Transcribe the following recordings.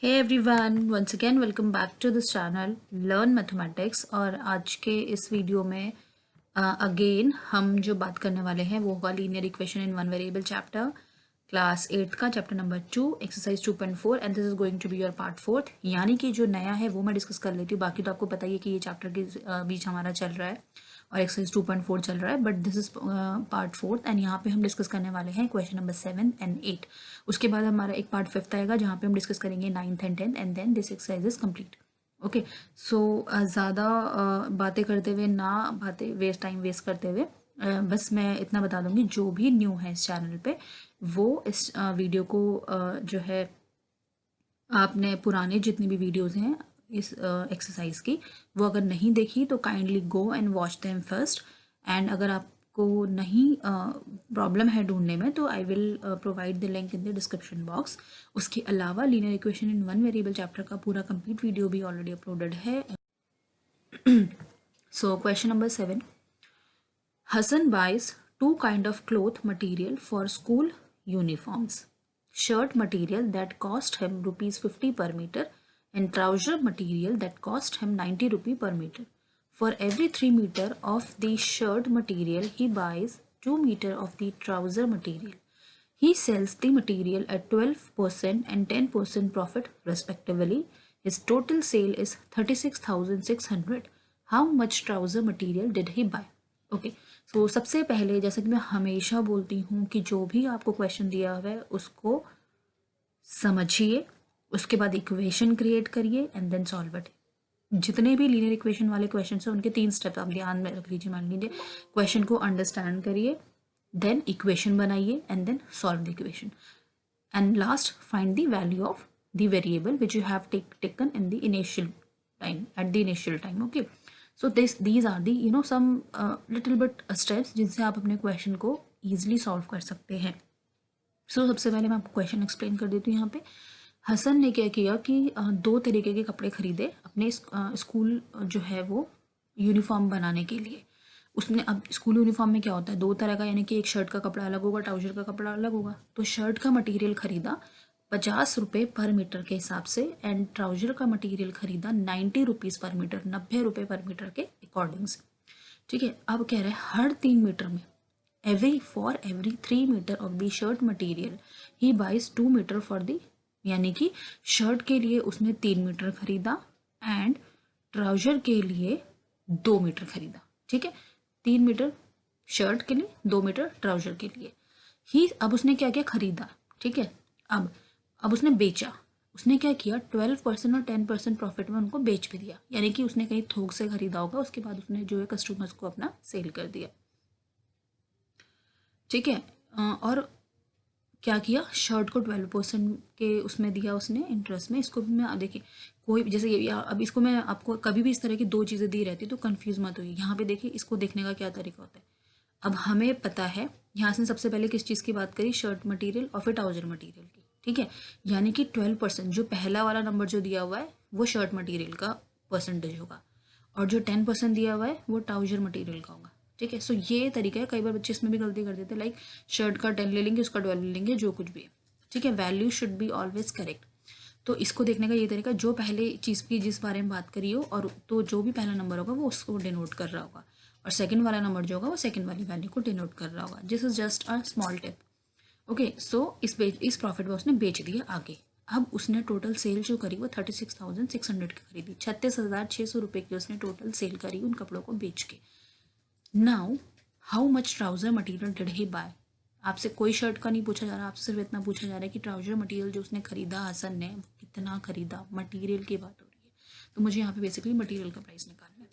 Hey everyone, once again welcome back to this channel learn mathematics. और आज के इस वीडियो में अगेन हम जो बात करने वाले हैं वो होगा linear equation in one variable chapter class 8 का chapter number 2 exercise 2.4 and this is going to be your part 4। यानी कि जो नया है वो मैं डिस्कस कर लेती हूँ, बाकी तो आपको पता ही है कि ये चैप्टर के बीच हमारा चल रहा है और एक्सरसाइज 2.4 चल रहा है, but this is part 4 and यहाँ पे हम डिस्कस करने वाले हैं क्वेश्चन नंबर 7 एंड 8। उसके बाद हमारा एक पार्ट 5 आएगा जहाँ पे हम डिस्कस करेंगे 9th and 10th and then this exercise is complete. Okay, so ज़्यादा बातें करते हुए ना बातें टाइम वेस्ट करते हुए बस मैं इतना बता दूंगी, जो भी न्यू है इस चैनल पे वो इस वीडियो को जो है आपने पुराने जितनी भी वीडियोस हैं इस एक्सरसाइज की वो अगर नहीं देखी तो kindly go and watch them first. And अगर आपको नहीं प्रॉब्लम है ढूंढने में तो I will provide the link in the description box. उसके अलावा linear equation in one variable chapter का पूरा कंप्लीट वीडियो भी ऑलरेडी अपलोडेड है। So question number 7, Hassan buys two kind of cloth material for school uniforms. Shirt material that cost him rupees 50 per meter and trouser material that cost him 90 rupee per meter. For every 3 meter of the shirt material, he buys 2 meter of the trouser material. He sells the material at 12% and 10% profit respectively. His total sale is 36,600. How much trouser material did he buy? Okay, so सबसे पहले जैसे कि मैं हमेशा बोलती हूँ कि जो भी आपको क्वेश्चन दिया हुआ है उसको समझिए, उसके बाद इक्वेशन क्रिएट करिए एंड देन सॉल्व इट। जितने भी लीनियर इक्वेशन वाले क्वेश्चन हैं उनके 3 स्टेप्स आप ध्यान में रख लीजिए। मान लीजिए क्वेश्चन को अंडरस्टैंड करिए, देन इक्वेशन बनाइए and then solve the equation, and last find the value of the variable which you have taken in the initial time at the initial time. Okay, so these are the some little bit steps जिनसे आप अपने question को easily solve कर सकते हैं। सो सबसे पहले मैं आपको क्वेश्चन एक्सप्लेन कर देती हूँ। यहाँ पे हसन ने क्या किया कि 2 तरीके के कपड़े खरीदे अपने स्कूल जो है वो यूनिफॉर्म बनाने के लिए। उसने अब स्कूल यूनिफॉर्म में क्या होता है 2 तरह का, यानी कि एक शर्ट का कपड़ा अलग होगा, ट्राउजर का कपड़ा अलग होगा। तो शर्ट का मटेरियल खरीदा 50 रुपये पर मीटर के हिसाब से एंड ट्राउजर का मटेरियल खरीदा 90 रुपीज़ पर मीटर, 90 रुपये पर मीटर के अकॉर्डिंग से। ठीक है, अब कह रहे हैं हर 3 मीटर में for every 3 meter of the shirt material he buys 2 meter for the, यानी कि शर्ट के लिए उसने 3 मीटर खरीदा एंड ट्राउजर के लिए 2 मीटर खरीदा। ठीक है, 3 मीटर शर्ट के लिए, 2 मीटर ट्राउजर के लिए ही। अब उसने क्या क्या खरीदा, ठीक है, अब उसने बेचा। उसने क्या किया 12% और 10% प्रॉफिट में उनको बेच भी दिया, यानी कि उसने कहीं थोक से खरीदा होगा, उसके बाद उसने जो है कस्टमर्स को अपना सेल कर दिया। ठीक है, और क्या किया शर्ट को 12% के उसमें दिया उसने इंटरेस्ट में। इसको भी मैं देखिए कोई जैसे ये अब इसको मैं आपको कभी भी इस तरह की 2 चीज़ें दी रहती तो कंफ्यूज मत होइए। यहाँ पे देखिए इसको देखने का क्या तरीका होता है। अब हमें पता है यहाँ से सबसे पहले किस चीज़ की बात करी, शर्ट मटेरियल और फिर ट्राउजर मटेरियल की। ठीक है, यानी कि 12% जो पहला वाला नंबर जो दिया हुआ है वो शर्ट मटेरियल का परसेंटेज होगा और जो 10% दिया हुआ है वो ट्राउजर मटेरियल का होगा। ठीक है, सो ये तरीका है। कई बार बच्चे इसमें भी गलती कर देते हैं, लाइक शर्ट का 10 ले लेंगे, उसका 12 ले लेंगे, जो कुछ भी है। ठीक है, value should be always correct. तो इसको देखने का ये तरीका, जो पहले चीज़ की जिस बारे में बात करी हो और तो जो भी पहला नंबर होगा वो उसको डिनोट कर रहा होगा और सेकंड वाला नंबर जो होगा वो सेकंड वाली वैल्यू को डिनोट कर रहा होगा। This is just a small tip. Okay, so इस प्रॉफिट में उसने बेच दिया आगे। अब उसने टोटल सेल जो करी वो 36,600 की खरीदी, 36,600 रुपये की उसने टोटल सेल करी उन कपड़ों को बेच के। Now how much trouser material did he buy. आपसे कोई शर्ट का नहीं पूछा जा रहा, आपसे सिर्फ इतना पूछा जा रहा है कि ट्राउजर मटेरियल जो उसने खरीदा हसन ने वो कितना खरीदा, मटेरियल की बात हो रही है। तो मुझे यहाँ पे बेसिकली मटेरियल का प्राइस निकालना है।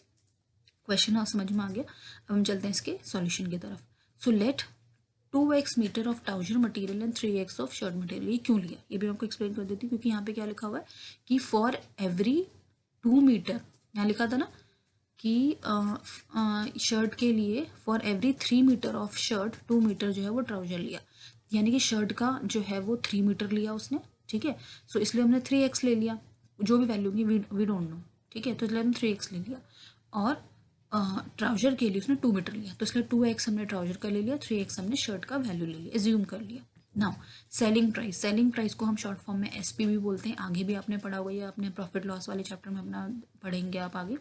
क्वेश्चन आप समझ में आ गया। अब हम चलते हैं इसके सॉल्यूशन की तरफ। So let 2x metre of trouser material and 3x of shirt material. ये क्यों लिया ये भी आपको एक्सप्लेन कर देती हूँ, क्योंकि यहाँ पे क्या लिखा हुआ है कि फॉर एवरी 2 मीटर, यहाँ लिखा था ना कि शर्ट के लिए for every 3 metre of shirt 2 metre जो है वो ट्राउजर लिया, यानी कि शर्ट का जो है वो 3 मीटर लिया उसने। ठीक है, सो इसलिए हमने 3x ले लिया, जो भी वैल्यू होगी वी डोंट नो। ठीक है, तो इसलिए हमने 3x ले लिया और ट्राउजर के लिए उसने 2 मीटर लिया, तो इसलिए 2x हमने ट्राउजर का ले लिया, 3x हमने शर्ट का वैल्यू ले लिया, एज्यूम कर लिया। नाउ सेलिंग प्राइस को हम शॉर्ट फॉर्म में एसपी भी बोलते हैं, आगे भी आपने पढ़ा हुआ है, आपने प्रॉफिट लॉस वाले चैप्टर में अपना पढ़ेंगे आप आगे,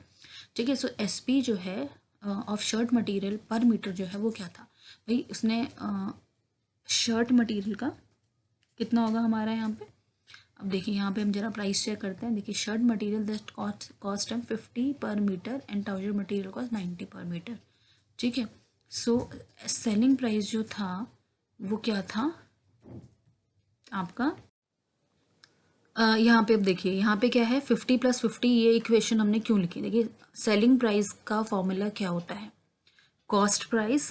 ठीक है। सो एसपी जो है ऑफ शर्ट मटेरियल पर मीटर जो है वो क्या था भाई, उसने शर्ट मटेरियल का कितना होगा हमारा यहाँ पे, अब देखिए यहाँ पे हम जरा प्राइस चेक करते हैं। देखिए शर्ट मटेरियल दैट कॉस्ट है 50 per metre and trouser material cost 90 per metre, ठीक है। सो सेलिंग प्राइस जो था वो क्या था आपका, यहाँ पे अब देखिए यहाँ पे क्या है 50 + 50, ये इक्वेशन हमने क्यों लिखी, देखिए सेलिंग प्राइस का फॉर्मूला क्या होता है, कॉस्ट प्राइस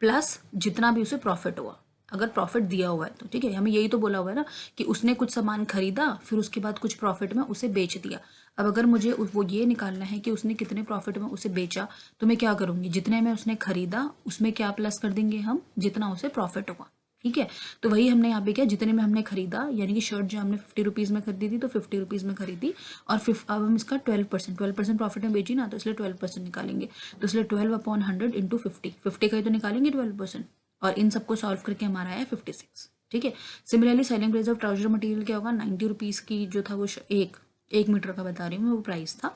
प्लस जितना भी उसे प्रॉफिट हुआ, अगर प्रॉफिट दिया हुआ है तो, ठीक है। हमें यही तो बोला हुआ है ना कि उसने कुछ सामान खरीदा फिर उसके बाद कुछ प्रॉफिट में उसे बेच दिया। अब अगर मुझे वो ये निकालना है कि उसने कितने प्रॉफिट में उसे बेचा, तो मैं क्या करूँगी, जितने में उसने खरीदा उसमें क्या प्लस कर देंगे हम, जितना उसे प्रॉफिट हुआ, ठीक है। तो वही हमने यहाँ पे किया, जितने में हमने खरीदा, यानी कि शर्ट जो हमने 50 रुपीज़ में खरीदी थी तो 50 रुपीज़ में खरीदी, और अब हम इसका 12% प्रॉफिट में बेची ना, तो इसलिए 12% निकालेंगे। तो इसलिए 12/100 इंटू 50 का ही तो निकालेंगे 12%, और इन सबको सॉल्व करके हमारा आया 56, ठीक है। Similarly selling price of trouser material क्या होगा, 90 रुपीज़ की जो था वो एक मीटर का बता रही हूँ मैं, वो प्राइस था,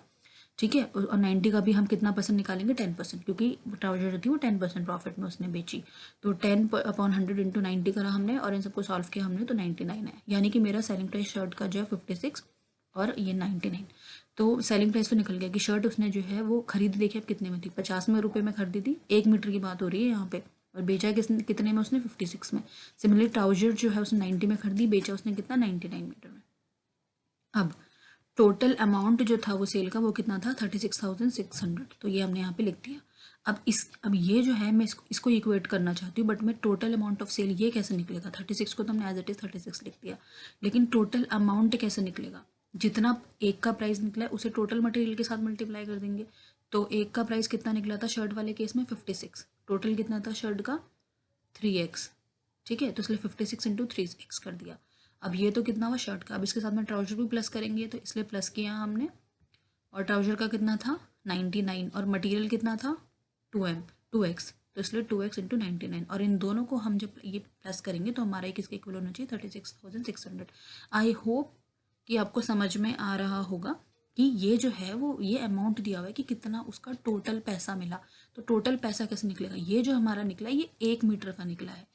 ठीक है। और 90 का भी हम कितना परसेंट निकालेंगे, 10%, क्योंकि ट्राउजर जो थी वो 10% प्रॉफिट में उसने बेची। तो 10/100 इंटू 90 करा हमने, और इन सबको सॉल्व किया हमने तो 99 है, यानी कि मेरा सेलिंग प्राइस शर्ट का जो है 56 और ये 99। तो सेलिंग प्राइस तो निकल गया कि शर्ट उसने जो है वो खरीदी, देखिए अब कितने में थी, 50 में रुपये में खरीदी थी, 1 मीटर की बात हो रही है यहाँ पे, और बेचा कितने में उसने 56 में। सिमिलरली ट्राउजर जो है उसने 90 में खरीदी, बेचा उसने कितना 99 मीटर में। अब टोटल अमाउंट जो था वो सेल का वो कितना था 36,600, तो ये हमने यहाँ पे लिख दिया। अब ये जो है मैं इसको इक्वेट करना चाहती हूँ, बट मैं टोटल अमाउंट ऑफ सेल ये कैसे निकलेगा, 36 को तो हमने एज इट इज़ 36 लिख दिया, लेकिन टोटल अमाउंट कैसे निकलेगा, जितना एक का प्राइस निकला है उसे टोटल मटेरियल के साथ मल्टीप्लाई कर देंगे। तो एक का प्राइस कितना निकला था शर्ट वाले केस में 56, टोटल कितना था शर्ट का 3x, ठीक है। तो इसलिए 56 इंटू 3x कर दिया। अब ये तो कितना हुआ शर्ट का, अब इसके साथ में ट्राउजर भी प्लस करेंगे, तो इसलिए प्लस किया हमने, और ट्राउजर का कितना था 99, और मटेरियल कितना था 2x, तो इसलिए 2x इंटू 99, और इन दोनों को हम जब ये प्लस करेंगे तो हमारा किसके इक्वल होना चाहिए 36,600। आई होप कि आपको समझ में आ रहा होगा कि ये जो है वो ये अमाउंट दिया हुआ है कि कितना उसका टोटल पैसा मिला। तो टोटल पैसा कैसे निकलेगा, ये जो हमारा निकला ये 1 मीटर का निकला है,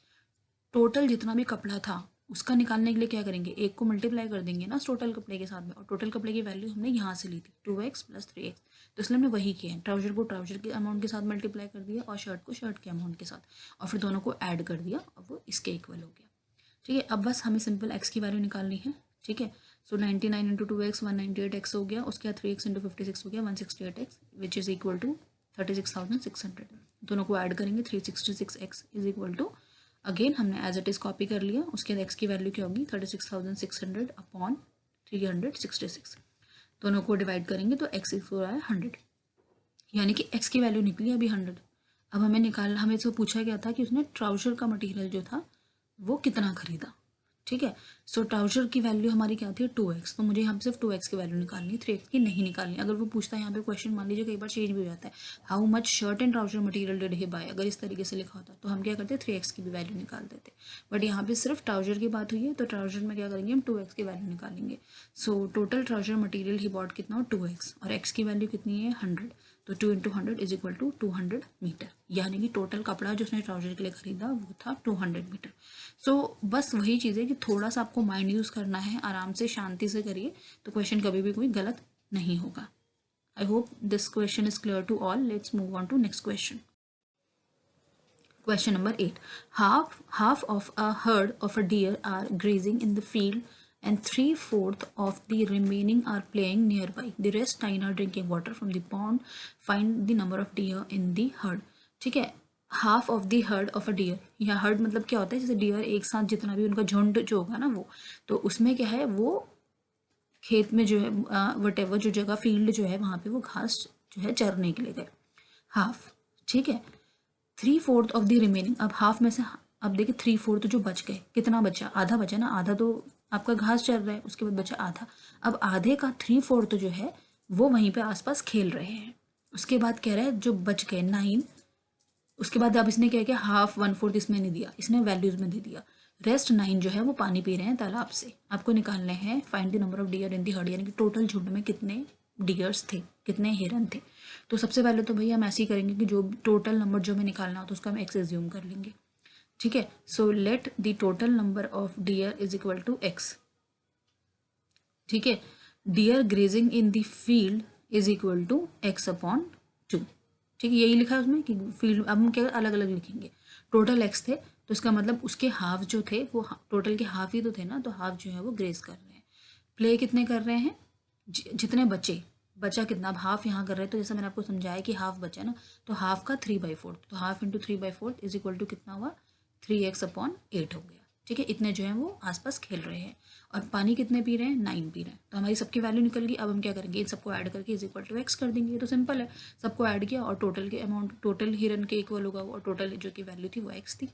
टोटल जितना भी कपड़ा था उसका निकालने के लिए क्या करेंगे, एक को मल्टीप्लाई कर देंगे ना टोटल कपड़े के साथ में, और टोटल कपड़े की वैल्यू हमने यहाँ से ली थी 2x + 3x, तो इसलिए हमने वही किया है, ट्राउजर को ट्राउजर के अमाउंट के साथ मल्टीप्लाई कर दिया और शर्ट को शर्ट के अमाउंट के साथ, और फिर दोनों को ऐड कर दिया और वो इसके इक्वल हो गया, ठीक है। अब बस हमें सिंपल x की वैल्यू निकालनी है, ठीक है। सो 99 इंटू 2x 198x हो गया, उसके बाद 3x इंटू 56 हो गया 168x, which is equal to 36,600। दोनों को ऐड करेंगे 366x is equal to, again हमने एज इट इज़ कॉपी कर लिया, उसके बाद x की वैल्यू क्या होगी 36,600 अपॉन 366, दोनों को डिवाइड करेंगे तो x इक्वल है 100, यानी कि x की वैल्यू निकली अभी 100। अब हमें इसको पूछा गया था कि उसने ट्राउजर का मटेरियल जो था वो कितना खरीदा, ठीक है। सो ट्राउजर की वैल्यू हमारी क्या थी 2x, तो मुझे यहाँ सिर्फ 2x की वैल्यू निकालनी है, 3x की नहीं निकालनी। अगर वो पूछता है यहाँ पे क्वेश्चन, मान लीजिए कई बार चेंज भी हो जाता है, how much shirt and trouser material did he buy, अगर इस तरीके से लिखा होता तो हम क्या करते 3x की भी वैल्यू निकाल देते, बट यहाँ पे सिर्फ ट्राउजर की बात हुई है तो ट्राउजर में क्या करेंगे हम 2x की वैल्यू निकालेंगे। So total trouser material he bought कितना हो 2x, और x की वैल्यू कितनी है 100, तो 2 into 100 is equal to 200 metre, यानी कि टोटल कपड़ा जो उसने ट्राउजर के लिए खरीदा वो था 200 मीटर। सो बस वही चीज़ है कि थोड़ा सा आपको माइंड यूज़ करना है, आराम से शांति से करिए तो क्वेश्चन कभी भी कोई गलत नहीं होगा। I hope this question is clear to all. Let's move on to next question. Question number 8. Half of a herd of a deer are grazing in the field and 3/4 of the remaining are playing nearby. The rest 9 are drinking water from the pond. Find the number of deer in the herd. ठीक है, half of the herd of a deer, या herd मतलब क्या होता है, जैसे dear एक साथ जितना भी उनका झुंड जो होगा ना वो, तो उसमें क्या है वो खेत में जो है वटेवर जो जगह फील्ड जो है वहाँ पे वो घास जो है चरने के लिए गए, हाफ, ठीक है। 3/4 ऑफ द रिमेनिंग, अब हाफ में से अब देखिए 3/4 जो बच गए, कितना बचा, आधा बचा ना, आधा तो आपका घास चल रहा है, उसके बाद बचा आधा। अब आधे का 3/4 जो है वो वहीं पे आसपास खेल रहे हैं। उसके बाद कह रहा है जो बच गए 9, उसके बाद अब इसने क्या किया, हाफ 1/4 इसमें नहीं दिया, इसने वैल्यूज में दे दिया, रेस्ट 9 जो है वो पानी पी रहे हैं तालाब से। आपको निकालने हैं find the number of dear in the heard, यानी कि टोटल झुंड में कितने डियर्स थे, कितने हिरन थे। तो सबसे पहले तो भैया हम ऐसे ही करेंगे कि जो टोटल नंबर जो हमें निकालना हो तो उसका हम एक्स एज्यूम कर लेंगे, ठीक है। So let the total number of deer is equal to x, ठीक है। Deer grazing in the field is equal to x upon 2, ठीक है। यही लिखा है उसमें कि फील्ड, अब हम क्या अलग अलग लिखेंगे। टोटल एक्स थे तो इसका मतलब उसके हाफ जो थे वो टोटल के हाफ ही तो थे ना, तो हाफ जो है वो ग्रेज कर रहे हैं। प्ले कितने कर रहे हैं, जितने बचा कितना, अब हाफ यहाँ कर रहे हैं तो जैसा मैंने आपको समझाया कि हाफ बचा ना, तो हाफ का 3/4, तो half into 3/4 is equal to कितना हुआ 3x अपॉन 8 हो गया, ठीक है। इतने जो है वो आसपास खेल रहे हैं और पानी कितने पी रहे हैं, 9 पी रहे हैं। तो हमारी सबकी वैल्यू निकल गई। अब हम क्या करेंगे, इन सबको ऐड करके इज इक्वल टू एक्स कर देंगे। तो सिंपल है, सबको ऐड किया और टोटल के अमाउंट, टोटल हिरन के इक्वल होगा और टोटल जो की वैल्यू थी वो एक्स थी।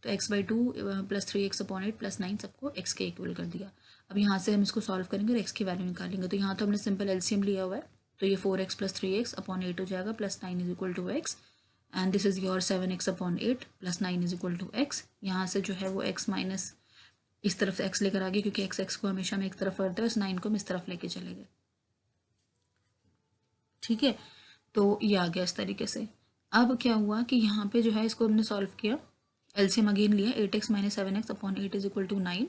तो x/2 plus 3x upon 8 plus 9 सबको x के इक्वल कर दिया। अब यहाँ से हम इसको सॉल्व करेंगे और x की वैल्यू निकालेंगे। तो यहाँ तो हमने सिंपल एलसीएम लिया हुआ है, तो ये 4x प्लस 3x अपॉन 8 हो जाएगा plus 9 is equal to x, and this is your 7x upon 8 plus 9 is equal to x. यहाँ से जो है वो x माइनस इस तरफ से x लेकर आ गए, क्योंकि x को हमेशा हम एक तरफ करते हैं, इस 9 को हम इस तरफ लेके चले गए, ठीक है। तो ये आ गया इस तरीके से। अब क्या हुआ कि यहाँ पे जो है इसको हमने सॉल्व किया, एलसीएम अगेन लिया, 8x minus 7x upon 8 is equal to 9।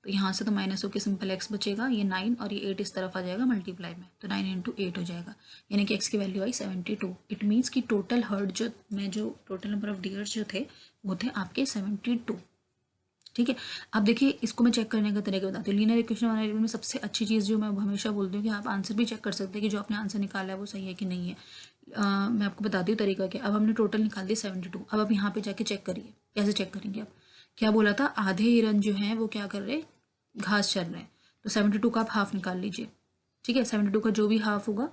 तो यहाँ से तो माइनस होकर सिंपल x बचेगा, ये 9 और ये 8 इस तरफ आ जाएगा मल्टीप्लाई में, तो 9 इंटू 8 हो जाएगा, यानी कि x की वैल्यू आई 72। इट मीन्स कि टोटल हर्ड जो टोटल नंबर ऑफ डियर्स जो थे वो थे आपके 72, ठीक है। अब देखिए इसको मैं चेक करने का तरीका बताती हूँ। लीनियर इक्वेशन बनाने में सबसे अच्छी चीज़ जो मैं हमेशा बोलती हूँ कि आप आंसर भी चेक कर सकते हैं कि जो आपने आंसर निकाला है वो सही है कि नहीं है। मैं आपको बताती हूँ तरीका क्या। अब हमने टोटल निकाल दी 72। अब आप यहाँ पे जाके चेक करिए, कैसे चेक करेंगे आप। क्या बोला था, आधे हिरन जो हैं वो क्या कर रहे हैं, घास चर रहे हैं। तो 72 का आप हाफ निकाल लीजिए, ठीक है। 72 का जो भी हाफ होगा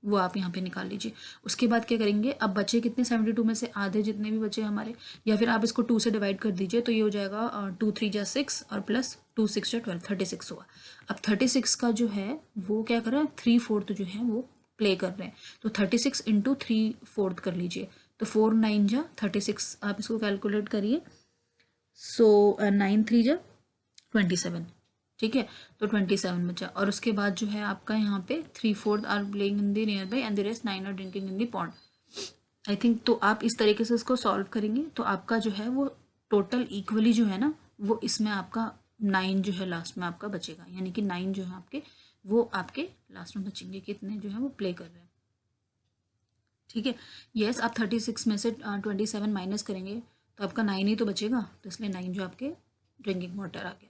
वो आप यहाँ पे निकाल लीजिए। उसके बाद क्या करेंगे, अब बचे कितने 72 में से आधे जितने भी बचे हमारे, या फिर आप इसको 2 से डिवाइड कर दीजिए, तो ये हो जाएगा 2 3 जा 6 और प्लस 2 6 जा 12, 36 हुआ। अब 36 का जो है वो क्या कर रहा है, 3/4 जो है वो प्ले कर रहे हैं। तो 36 इंटू 3/4 कर लीजिए, तो 4 9 जा 36, आप इसको कैलकुलेट करिए। सो 9 3 जा 27, ठीक है। तो 27 बचा और उसके बाद जो है आपका यहाँ पे 3/4 are playing in the nearby and the rest 9 are drinking in the pond, I think. तो आप इस तरीके से इसको सॉल्व करेंगे तो आपका जो है वो टोटल इक्वली जो है ना वो इसमें आपका 9 जो है लास्ट में आपका बचेगा, यानी कि 9 जो है आपके वो आपके लास्ट में बचेंगे, कितने जो है वो प्ले कर रहे हैं, ठीक है। यस, आप 36 में से 27 माइनस करेंगे तो आपका 9 ही तो बचेगा, तो इसलिए 9 जो आपके ड्रिंकिंग वाटर आ गया।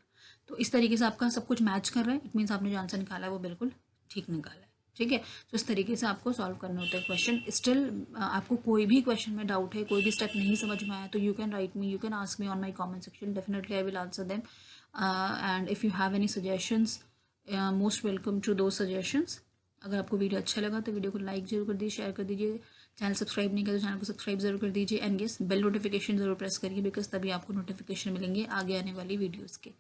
तो इस तरीके से आपका सब कुछ मैच कर रहा है, इट मीन्स आपने जो आंसर निकाला है वो बिल्कुल ठीक निकाला है, ठीक है। तो इस तरीके से आपको सॉल्व करना होता है क्वेश्चन। स्टिल आपको कोई भी क्वेश्चन में डाउट है, कोई भी स्टेप नहीं समझ में आया, तो you can write me, you can ask me on my comment section, definitely I will answer them. And if you have any suggestions, most welcome to those suggestions. अगर आपको वीडियो अच्छा लगा तो वीडियो को लाइक जरूर कर दीजिए, share कर दीजिए। चैनल सब्सक्राइब नहीं किया तो चैनल को सब्सक्राइब जरूर कर दीजिए, एंड यस बेल नोटिफिकेशन जरूर प्रेस करिए, बिकॉज तभी आपको नोटिफिकेशन मिलेंगे आगे आने वाली वीडियोज़ के।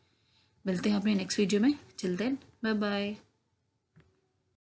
मिलते हैं अपने नेक्स्ट वीडियो में, टिल देन बाय बाय।